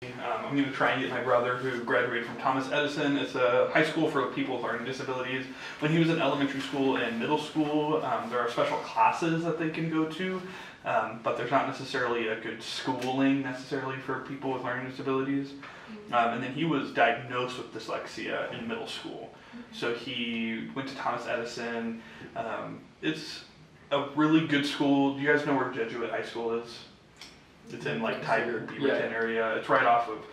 I'm going to try and get my brother, who graduated from Thomas Edison. It's a high school for people with learning disabilities. When he was in elementary school and middle school, there are special classes that they can go to, but there's not necessarily a good schooling necessarily for people with learning disabilities. And then he was diagnosed with dyslexia in middle school. So he went to Thomas Edison. It's a really good school. Do you guys know where Jesuit High School is? It's in like Tiger, Beaverton area. It's right off of,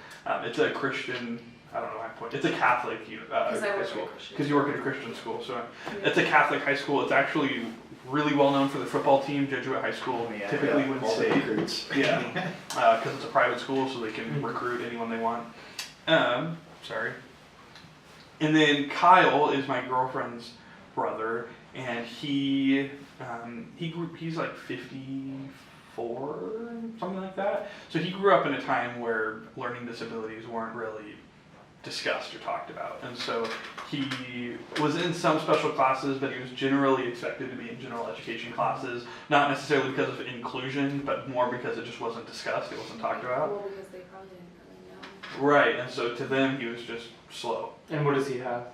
it's a Christian, I don't know how to point, it's a Catholic high school. Because you work at a Christian school. So it's a Catholic high school. It's actually really well known for the football team. Jesuit High School typically wins state. Yeah, because it's a private school, so they can recruit anyone they want. Sorry. And then Kyle is my girlfriend's brother, and he's like 54, something like that. So he grew up in a time where learning disabilities weren't really discussed or talked about. And so he was in some special classes, but he was generally expected to be in general education classes, not necessarily because of inclusion, but more because it just wasn't discussed, it wasn't talked about. Well, because they probably didn't really know. Right, and so to them he was just slow. And what does he have?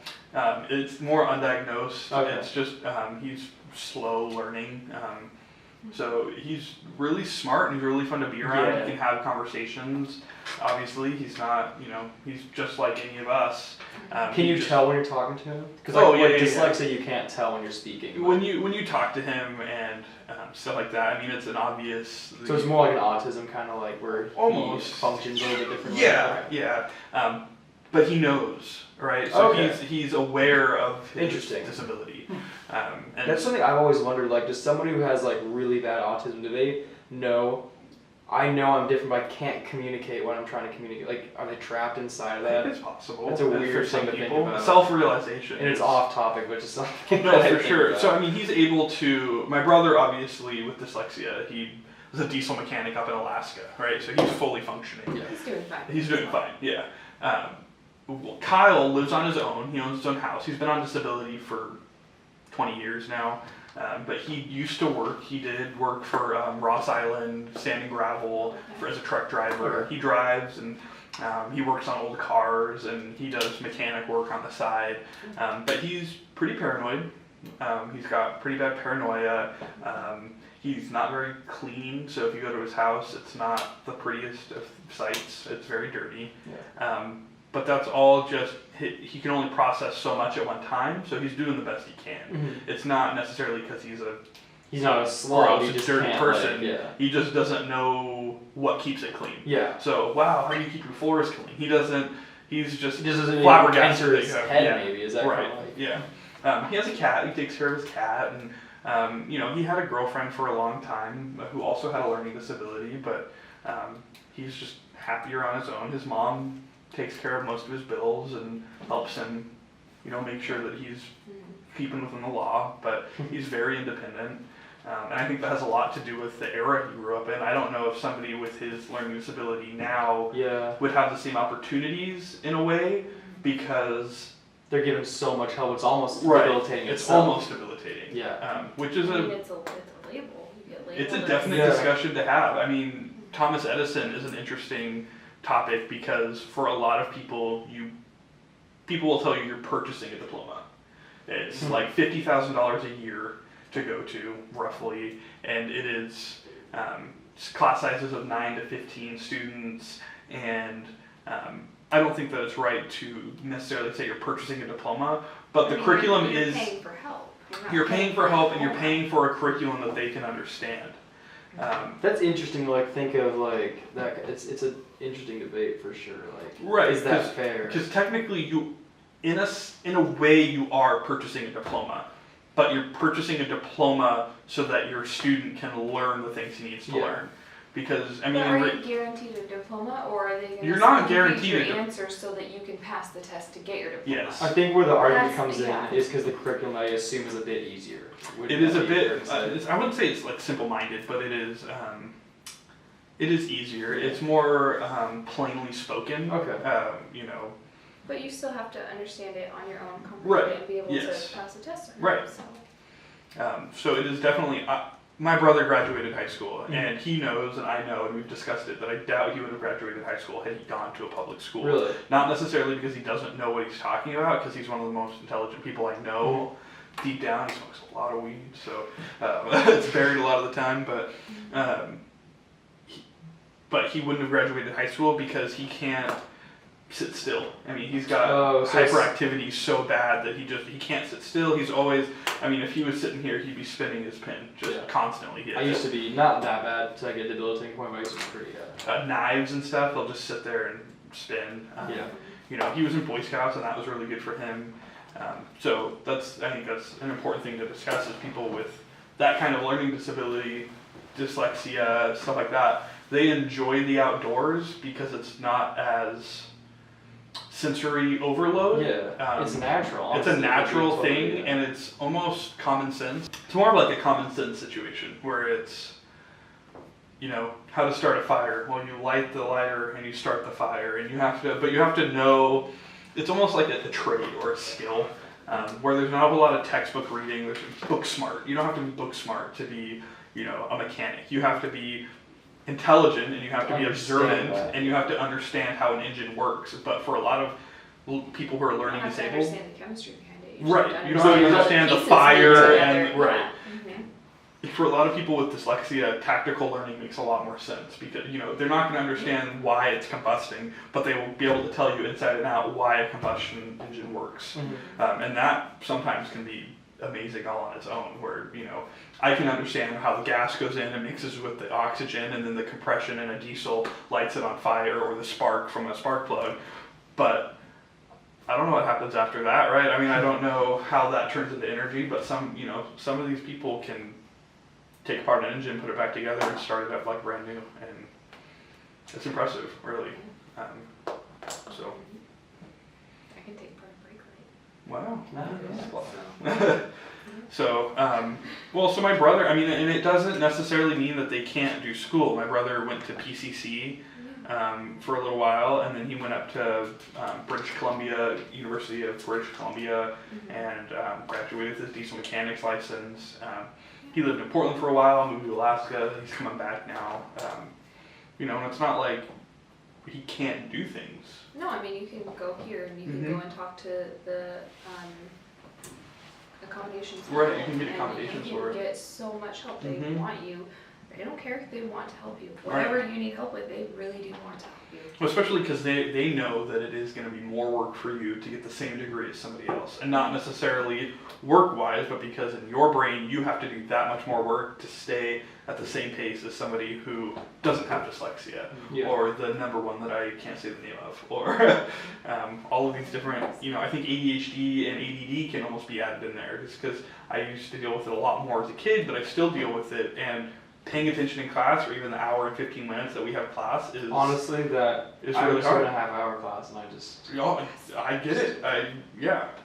It's more undiagnosed. Okay. It's just he's slow learning. So he's really smart and he's really fun to be around. Yeah. He can have conversations. Obviously, he's not, he's just like any of us. Can you tell when you're talking to him? Because dyslexia, you can't tell when you're speaking. When you talk to him and stuff like that, I mean, it's an obvious. So it's more like an autism kind of like where almost he functions a little bit differently. Yeah. But he knows, right? So he's aware of his disability. And that's something I've always wondered. Like, does somebody who has like really bad autism, do they know? I know I'm different, but I can't communicate what I'm trying to communicate. Like, are they trapped inside of that? I think it's possible. It's a weird thing to think about. Self-realization. And it's off topic, but just something. No, for sure. So I mean, he's able to. My brother, obviously, with dyslexia, he was a diesel mechanic up in Alaska, right? So he's fully functioning. Yeah. He's doing fine. He's doing fine. Yeah. Kyle lives on his own. He owns his own house. He's been on disability for 20 years now. But he used to work. He did work for Ross Island, Sand and Gravel, as a truck driver. He drives and he works on old cars and he does mechanic work on the side. But he's pretty paranoid. He's got pretty bad paranoia. He's not very clean, so if you go to his house, it's not the prettiest of sights. It's very dirty. Yeah. But that's all just, he can only process so much at one time, so he's doing the best he can. Mm-hmm. It's not necessarily because he's not a slow, gross, dirty person. He just doesn't know what keeps it clean. Yeah. So, wow, how do you keep your floors clean? He doesn't flabbergasted his head, maybe. Is that right? Kind of like... Yeah. He has a cat. He takes care of his cat, and he had a girlfriend for a long time who also had a learning disability, but he's just happier on his own. His mom takes care of most of his bills and helps him, make sure that he's keeping within the law, but he's very independent. And I think that has a lot to do with the era he grew up in. I don't know if somebody with his learning disability now would have the same opportunities in a way, because they're given so much help. It's almost debilitating. It's almost debilitating. Yeah. Which is it's a label. You get labeled. It's a definite discussion to have. I mean, Thomas Edison is an interesting topic because for a lot of people will tell you you're purchasing a diploma. It's like $50,000 a year to go to, roughly, and it is class sizes of 9 to 15 students, and I don't think that it's right to necessarily say you're purchasing a diploma, but the curriculum is... You're paying for help. You're paying for help, and you're paying for a curriculum that they can understand. That's interesting to think of that. It's an interesting debate for sure. Is that fair? Because technically, you, in a way, you are purchasing a diploma, but you're purchasing a diploma so that your student can learn the things he needs to learn. Because are you guaranteed a diploma, or are they going to guaranteed your answers so that you can pass the test to get your diploma? Yes. I think where the argument comes in is because the curriculum, I assume, is a bit easier. It is a bit. I wouldn't say it's simple-minded, but it is. It is easier. It's more plainly spoken. Okay. But you still have to understand it on your own, comprehend it, and be able to pass the test. Right. So it is definitely. my brother graduated high school, Mhm. and he knows, and I know, and we've discussed it, that I doubt he would have graduated high school had he gone to a public school. Really? Not necessarily because he doesn't know what he's talking about, because he's one of the most intelligent people I know. Deep down, he smokes a lot of weed, so it's buried a lot of the time. But he wouldn't have graduated high school because he can't sit still. I mean, he's got hyperactivity so bad that he can't sit still. He's always, I mean, if he was sitting here, he'd be spinning his pen just constantly. I used to be not that bad to like a debilitating point, but I used to be pretty knives and stuff, they'll just sit there and spin. You know, he was in Boy Scouts, and that was really good for him. So I think that's an important thing to discuss is people with that kind of learning disability, dyslexia, stuff like that. They enjoy the outdoors because it's not as sensory overload. Yeah, it's natural. Honestly. It's a natural thing, and it's almost common sense. It's more of like a common sense situation where it's, you know, how to start a fire. Well, you light the lighter and you start the fire, and you have to know. It's almost like a trade or a skill, where there's not a lot of textbook reading. There's book smart. You don't have to be book smart to be, you know, a mechanic. You have to be intelligent, and you have to be observant, and you have to understand how an engine works. But for a lot of people who are learning disabled, you have to understand the chemistry behind it. You don't understand the fire and right. Mm-hmm. For a lot of people with dyslexia, tactical learning makes a lot more sense because, you know, they're not going to understand why it's combusting, but they will be able to tell you inside and out why a combustion engine works. Mm-hmm. And that sometimes can be amazing all on its own, where, you know, I can understand how the gas goes in and mixes with the oxygen, and then the compression in a diesel lights it on fire, or the spark from a spark plug, but I don't know what happens after that, right? I mean, I don't know how that turns into energy, but some of these people can take apart an engine, put it back together, and start it up like brand new, and it's impressive, really. So. I can take apart a brake light. Wow. So, so my brother, I mean, and it doesn't necessarily mean that they can't do school. My brother went to PCC for a little while, and then he went up to British Columbia, University of British Columbia, and graduated with his diesel mechanics license. He lived in Portland for a while, moved to Alaska. He's coming back now. You know, and it's not like he can't do things. No, I mean, you can go here and you can go and talk to the accommodations. Right, you can get accommodations and you for can get so much help. They want you. They don't care if they want to help you. Right. Whatever you need help with, they really do want to help you. Well, especially because they know that it is going to be more work for you to get the same degree as somebody else. And not necessarily work-wise, but because in your brain you have to do that much more work to stay at the same pace as somebody who doesn't have dyslexia. Or the number one that I can't say the name of. Or all of these different, you know, I think ADHD and ADD can almost be added in there. Just because I used to deal with it a lot more as a kid, but I still deal with it. And paying attention in class, or even the hour and 15 minutes that we have class, is honestly that is I really was hard. in a half-hour class, and I just I get it.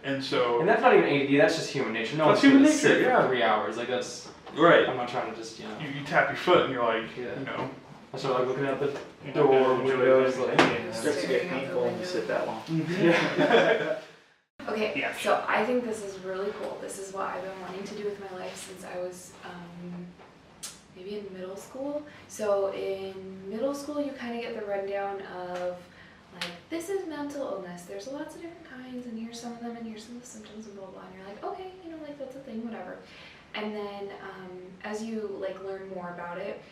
And so. And that's not even ADD. That's just human nature. No That's one's human gonna nature, sit yeah. for 3 hours. Like that's Right. I'm not trying to just You tap your foot and you're like, you know. I start like looking at the door, windows, like. It starts to get painful when you sit that long. Yeah. Okay, Yeah. so I think this is really cool. This is what I've been wanting to do with my life since I was maybe in middle school. So in middle school, you kind of get the rundown of like, this is mental illness. There's lots of different kinds, and here's some of them, and here's some of the symptoms, and blah blah. And you're like, okay, you know, like that's a thing, whatever. And then as you like learn more about it,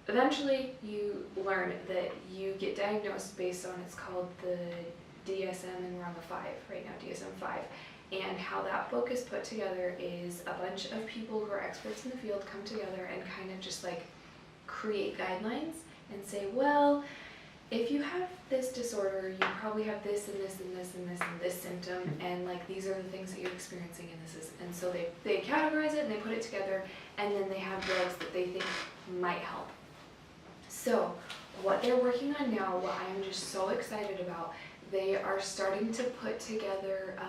eventually you learn that you get diagnosed based on, it's called the DSM, and we're on the 5 right now, DSM-5. And how that book is put together is a bunch of people who are experts in the field come together and kind of just like create guidelines and say, well, if you have this disorder, you probably have this and this and this and this and this symptom, and like these are the things that you're experiencing, and this is, and so they categorize it and they put it together, and then they have drugs that they think might help. So what they're working on now, what I am just so excited about, they are starting to put together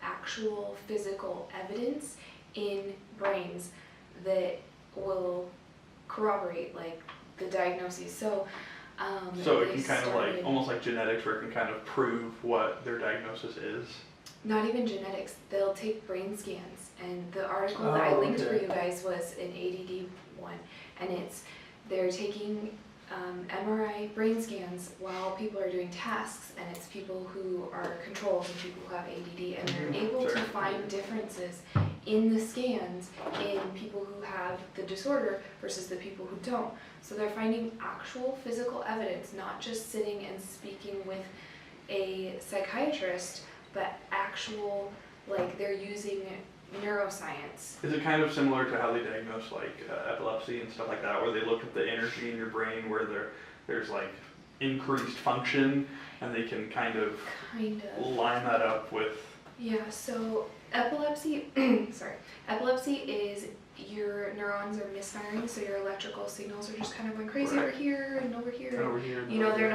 actual physical evidence in brains that will corroborate like the diagnoses. So So it can kind of like, almost like genetics, where it can kind of prove what their diagnosis is. not even genetics. They'll take brain scans, and the article that I Oh, linked okay. for you guys was an ADD one, and they're taking MRI brain scans while people are doing tasks, and it's people who are controls and people who have ADD, and they're able to Sure. find differences in the scans in people who have the disorder versus the people who don't. So they're finding actual physical evidence, not just sitting and speaking with a psychiatrist, but actual, like they're using neuroscience. Is it kind of similar to how they diagnose like epilepsy and stuff like that, where they look at the energy in your brain where there's like increased function, and they can kind of line that up with? Yeah, so epilepsy, epilepsy is your neurons are misfiring, so your electrical signals are just kind of going crazy over here and over here. And over here. and You know, over they're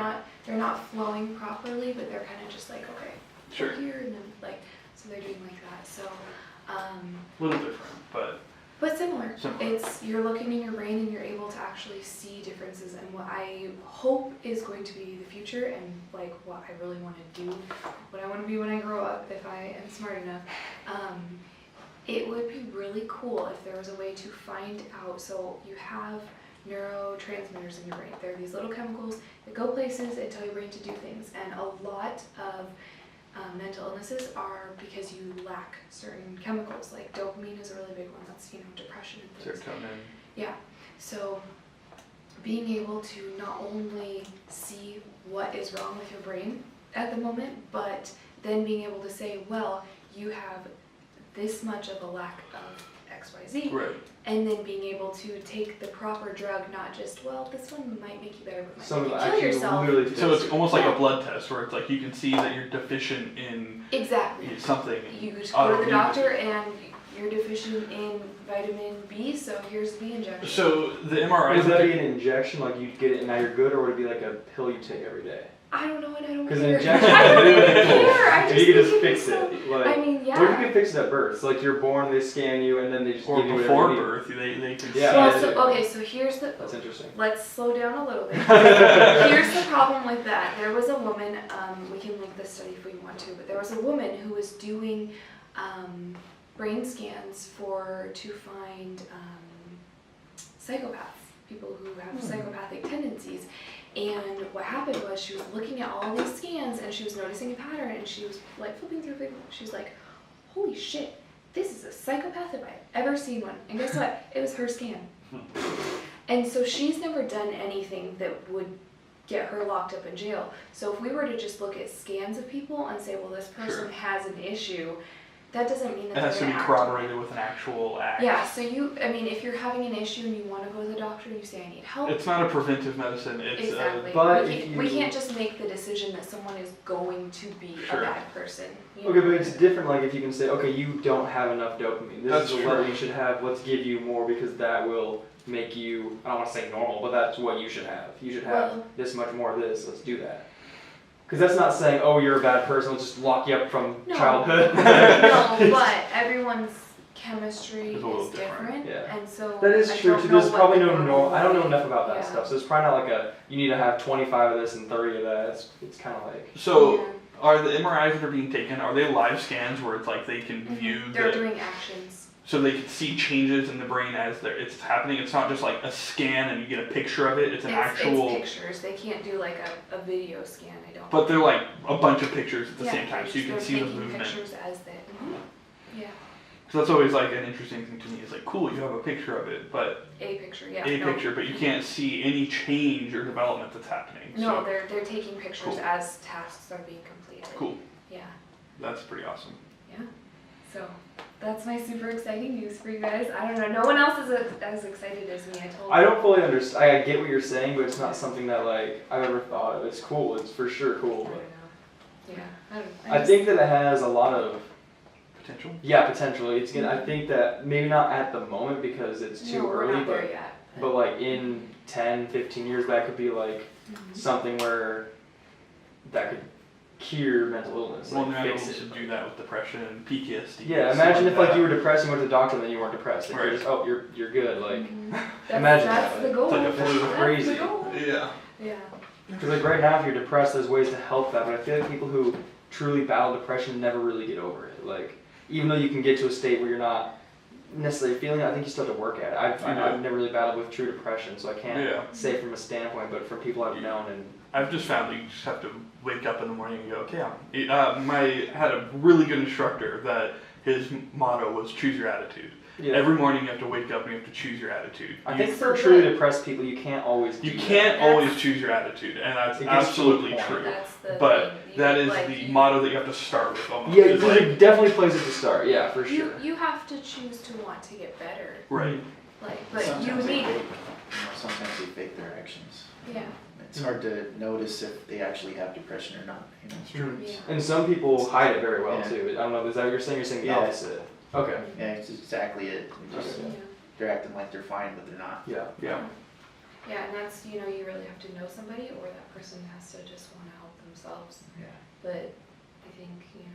here. not flowing properly, but they're kind of just like, okay, Sure. over here, and then like, so they're doing like that. So, A little different, but similar. Similar. It's, you're looking in your brain and you're able to actually see differences, and what I hope is going to be the future, and like what I really want to do, what I want to be when I grow up, if I am smart enough. It would be really cool if there was a way to find out, so you have neurotransmitters in your brain. There are these little chemicals that go places and tell your brain to do things, and a lot of mental illnesses are because you lack certain chemicals. Like dopamine is a really big one. That's, you know, depression and things. Serotonin. Yeah. So being able to not only see what is wrong with your brain at the moment, but then being able to say, well, you have this much of a lack of XYZ, Right. and then being able to take the proper drug, not just, well, this one might make you better, but might Some make of you kill actually yourself. literally. So it's almost like Yeah. a blood test, where it's like you can see that you're deficient in Exactly. something. You just go to the autoimmune. doctor and you're deficient in vitamin B, so here's the injection. So the MRI. Would that be an injection, like you get it and now you're good, or would it be like a pill you take every day? I don't know, and I don't Because care. an injection I don't is even really cool. care. I If just you could just think fix it's so, it. Like, I mean, yeah. what if you could fix it at birth? So, like you're born, they scan you, and then they just or give you before whatever you birth, they can Yeah. Well, see. so, okay, so here's the, That's interesting. let's slow down a little bit. Here's the problem with that. There was a woman, we can link this study if we want to, but there was a woman who was doing brain scans to find psychopaths, people who have psychopathic tendencies. And what happened was she was looking at all these scans and she was noticing a pattern, and she was like flipping through people. She was like, holy shit, this is a psychopath if I've ever seen one. And guess what? It was her scan. And so she's never done anything that would get her locked up in jail. So if we were to just look at scans of people and say, well, this person Sure. has an issue, that doesn't mean that It has to they're be gonna act on it. corroborated with an actual act. Yeah, so if you're having an issue and you want to go to the doctor and you say, I need help. It's not a preventive medicine. It's Exactly. But we, if can't, you- we can't just make the decision that someone is going to be Sure. a bad person. You Okay, know? but it's different. Like if you can say, okay, you don't have enough dopamine. This That's is the true. level you should have. Let's give you more because that will make you. I don't want to say normal, but that's what you should have. You should have Well- this much more of this. Let's do that. Because that's not saying, oh, you're a bad person. Let's just lock you up from No. childhood. No, but everyone's chemistry It's a little is different, Yeah. and so That is I true don't too. know There's what probably the no normal- I don't know enough about that Yeah. stuff. So it's probably not like a you need to have 25 of this and 30 of that. It's kind of like So Yeah. are the MRIs that are being taken, are they live scans where it's like they can view They're the, doing actions. so they can see changes in the brain as it's happening? It's not just like a scan and you get a picture of it. It's an actual. It's pictures. They can't do like a video scan. I don't. But they're like a bunch of pictures at the Yeah, same time, so you can they're see the taking movement. pictures as they. Yeah, So that's always like an interesting thing to me. It's like, cool, you have a picture of it, but a picture. Yeah. a no. picture, but you can't see any change or development that's happening. No, So, they're taking pictures Cool. as tasks are being completed. cool. Yeah. That's pretty awesome. Yeah. So that's my super exciting news for you guys. I don't know. No one else is as excited as me. I don't fully understand. I get what you're saying, but it's not something that like I've ever thought of. It's cool. It's for sure cool. I don't But know. Yeah. I don't. I think that it has a lot of Potential? potentially. It's gonna. I think that maybe not at the moment because it's too no, we're early, not there but yet. like in 10, 15 years, that could be like Mhm. something where that could cure mental illness. Well, Like, now you're fix able it. to do that with depression and PTSD. Yeah, stuff imagine if like that. you were depressed and you went to the doctor and then you weren't depressed. Like, Right. you're just, oh, you're good. Like, Mhm. imagine that's that, the like, goal. it's like a flu. That's Crazy. the goal. Yeah. Yeah. because like right now, if you're depressed, there's ways to help that. But I feel like people who truly battle depression never really get over it. Like, even though you can get to a state where you're not necessarily feeling it, I think you still have to work at it. I've never really battled with true depression, so I can't say from a standpoint, but from people I've known and I've just found that you just have to wake up in the morning and go, okay, I had a really good instructor that his motto was choose your attitude. yeah. Every morning you have to wake up and you have to choose your attitude. I think for truly depressed people, you can't always do You that. can't always choose your attitude, and that's It gets to a absolutely point. true. That's the But thing. that is like, the motto that you have to start with almost. Yeah, It's it definitely plays at the start. Yeah, for sure. you have to choose to want to get better. right. Like, but Sometimes you they need, fake, sometimes they fake their actions. yeah, It's hard to notice if they actually have depression or not, you know? It's true. yeah. And some people hide it very well Yeah. too. I don't know. Is that what you're saying? You're saying the Yeah. opposite. Okay. Yeah, it's exactly it. They're just- Okay. Yeah. They're acting like they're fine, but they're not. Yeah. Yeah. Yeah, and that's, you really have to know somebody, or that person has to just want to help themselves. Yeah. But I think, you